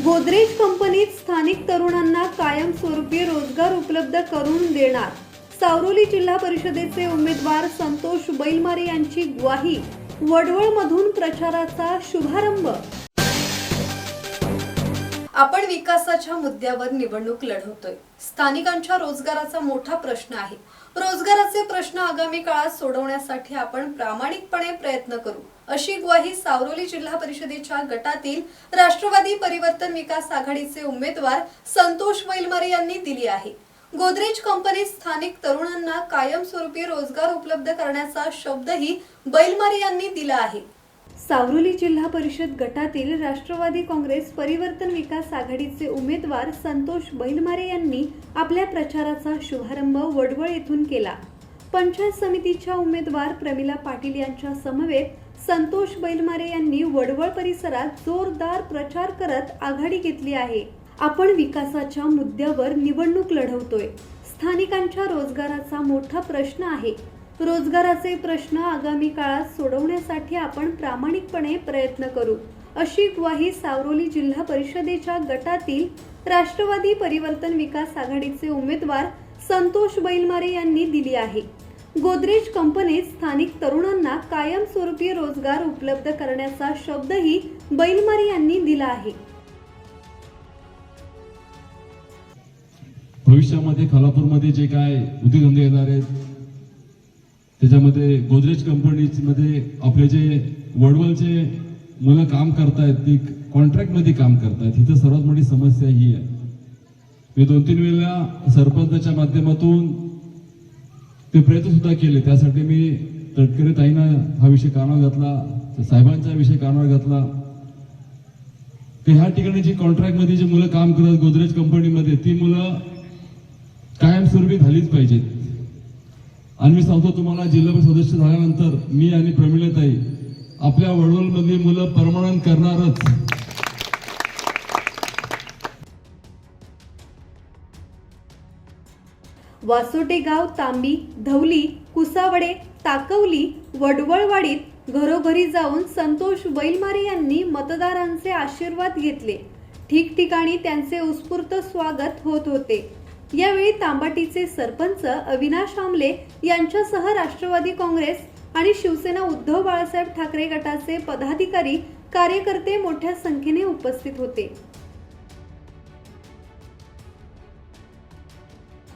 गोदरेज कंपनीत स्थानिक तरुणांना कायमस्वरूपी रोजगार उपलब्ध करून देणार, सावरोली जिल्हा परिषदेचे उमेदवार संतोष बैलमारे यांची ग्वाही। वडवळमधून प्रचाराचा शुभारंभ। आपण विकासाच्या मुद्द्यावर निवडणूक लढवतोय। स्थानिकांच्या रोजगाराचा मोठा प्रश्न आहे। रोजगाराचे प्रश्न आगामी काळात सोडवण्यासाठी आपण प्रामाणिकपणे प्रयत्न करू, अशी ग्वाही सावरोली जिल्हा परिषदेच्या गटातील राष्ट्रवादी परिवर्तन विकास आघाडीचे उमेदवार संतोष बैलमारे यांनी दिली आहे। गोदरेज कंपनीत स्थानिक तरुणांना कायमस्वरूपी रोजगार उपलब्ध करण्याचा शब्दही बैलमारे यांनी दिला आहे। सावरोली जिल्हा परिषद गटातील राष्ट्रवादी काँग्रेस परिवर्तन विकास आघाडीचे उमेदवार संतोष बैलमारे यांनी आपल्या प्रचाराचा शुभारंभ वडवळ येथून केला। पंचायत समितीच्या उमेदवार प्रमिला पाटील यांच्या समवेत संतोष बैलमारे यांनी वडवळ परिसरात जोरदार प्रचार करत आघाडी घेतली आहे। आपण विकासाच्या मुद्द्यावर निवडणूक लढवतोय। स्थानिकांच्या रोजगाराचा मोठा प्रश्न आहे। रोजगाराचे प्रश्न आगामी काळात सोडवण्यासाठी आपण प्रामाणिकपणे प्रयत्न करू, अशी ग्वाही सावरोली जिल्हा परिषदेच्या गटातील राष्ट्रवादी परिवर्तन विकास आघाडीचे उमेदवार संतोष बैलमारे यांनी दिली आहे। गोदरेज कंपनीत स्थानिक तरुणांना कायमस्वरूपी रोजगार उपलब्ध करण्याचा शब्दही बैलमारे यांनी दिला आहे। भविष्यामध्ये खालापूरमध्ये जे काय उद्योगधंदे येणार आहेत, त्याच्यामध्ये गोदरेज कंपनीमध्ये आपले जे वडवलचे मुलं काम करतायत ती कॉन्ट्रॅक्टमध्ये काम करतायत। इथं सर्वात मोठी समस्या ही आहे। मी 2-3 वेळा सरपंचाच्या माध्यमातून ते प्रयत्न सुद्धा केले। त्यासाठी मी तटकरे ताईंना हा विषय कानावर घातला, साहेबांचा विषय कानावर घातला की ह्या ठिकाणी जी कॉन्ट्रॅक्टमध्ये जी मुलं काम करतात गोदरेज कंपनीमध्ये, ती मुलं कायमस्वरूपी झालीच पाहिजेत। आणि मी सांगतो तुम्हाला, जिल्हा परिषद सदस्य झाल्यानंतर मी आणि प्रमिलाताई आपल्या वडवलमधली मुलं परमनंट करणारच। वासोटे गाव, तांबी, धवली, कुसावडे, ताकवली, वडवळवाडीत घरोघरी जाऊन संतोष बैलमारे यांनी मतदारांचे आशीर्वाद घेतले। ठिकठिकाणी त्यांचे उत्स्फूर्त स्वागत होत होते। यावेळी तांबाटीचे सरपंच अविनाश आमले यांच्यासह राष्ट्रवादी काँग्रेस आणि शिवसेना उद्धव बाळासाहेब ठाकरे गटाचे पदाधिकारी, कार्यकर्ते मोठ्या संख्येने उपस्थित होते।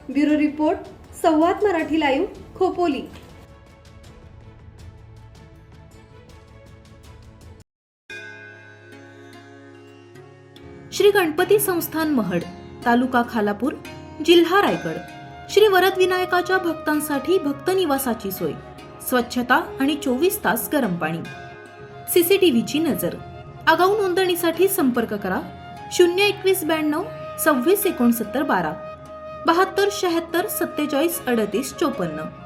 ब्युरो रिपोर्ट, संवाद मराठी लाईव्ह, खोपोली। श्री गणपती संस्थान महड, तालुका खालापूर, जिल्हा रायगड। श्री वरद विनायकाच्या भक्तांसाठी भक्त निवासाची सोय, स्वच्छता आणि 24 तास गरम पाणी, सीसीटीव्हीची नजर। आगाऊ नोंदणीसाठी संपर्क करा 02192 26 69 12 72 76 47 38 54।